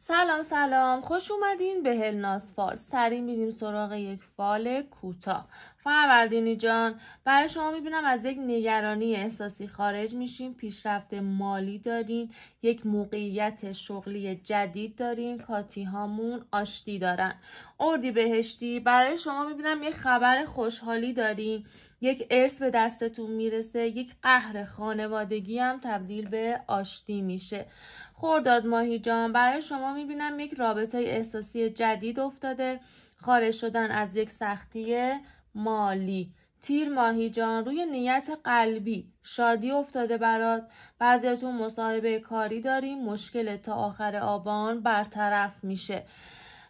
سلام خوش اومدین به هلناس فال. سریع میریم سراغ یک فال کوتاه. فروردینی جان، برای شما میبینم از یک نگرانی احساسی خارج میشین. پیشرفت مالی دارین، یک موقعیت شغلی جدید دارین. کاتی هامون آشتی دارن. اردیبهشتی، برای شما میبینم یک خبر خوشحالی دارین، یک ارث به دستتون میرسه، یک قهر خانوادگی هم تبدیل به آشتی میشه. خرداد ماهی جان، برای شما میبینم یک رابطه احساسی جدید افتاده، خارج شدن از یک سختی مالی. تیر ماهی جان، روی نیت قلبی شادی افتاده برات. بعضیاتون مصاحبه کاری داریم، مشکل تا آخر آبان برطرف میشه.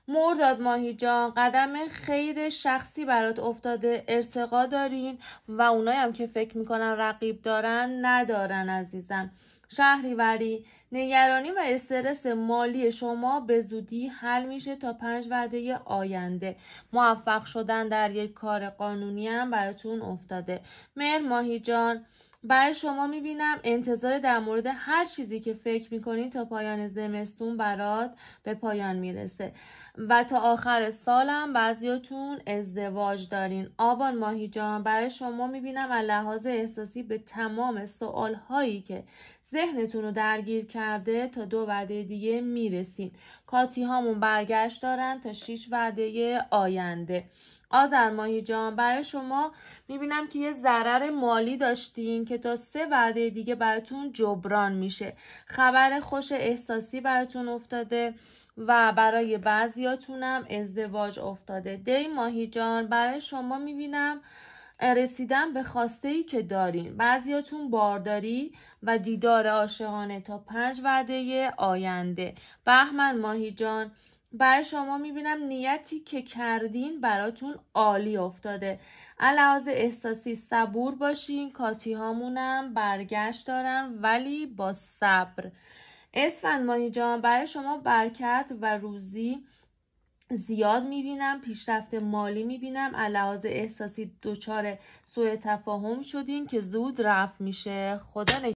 مرداد ماهی جان، قدم خیر شخصی برات افتاده، ارتقا دارین و اونایی هم که فکر میکنن رقیب دارن ندارن عزیزم. شهریوری، نگرانی و استرس مالی شما به زودی حل میشه تا 5 وعده آینده. موفق شدن در یک کار قانونی هم براتون افتاده. مهر ماهی جان، برای شما میبینم انتظار در مورد هر چیزی که فکر میکنین تا پایان زمستون برات به پایان میرسه و تا آخر سالم بعضیاتون ازدواج دارین. آبان ماهی جان، برای شما میبینم از لحاظ احساسی به تمام سوالهایی که ذهنتون رو درگیر کرده تا 2 وعده دیگه میرسین. کاتی هامون برگشت دارن تا 6 وعده آینده. آذر ماهی جان، برای شما میبینم که یه ضرر مالی داشتین که تا 3 وعده دیگه براتون جبران میشه. خبر خوش احساسی براتون افتاده و برای بعضیاتونم ازدواج افتاده. دی ماهی جان، برای شما میبینم رسیدن به خواسته‌ای که دارین. بعضیاتون بارداری و دیدار عاشقانه تا 5 وعده آینده. بهمن ماهی جان، برای شما میبینم نیتی که کردین براتون عالی افتاده. علاوه احساسی صبور باشین. کاتی هامونم برگشت دارن ولی با صبر. اسفند ماهی جان، برای شما برکت و روزی زیاد میبینم، پیشرفت مالی میبینم. علاوه احساسی دچار سوء تفاهم شدین که زود رفع میشه. خدا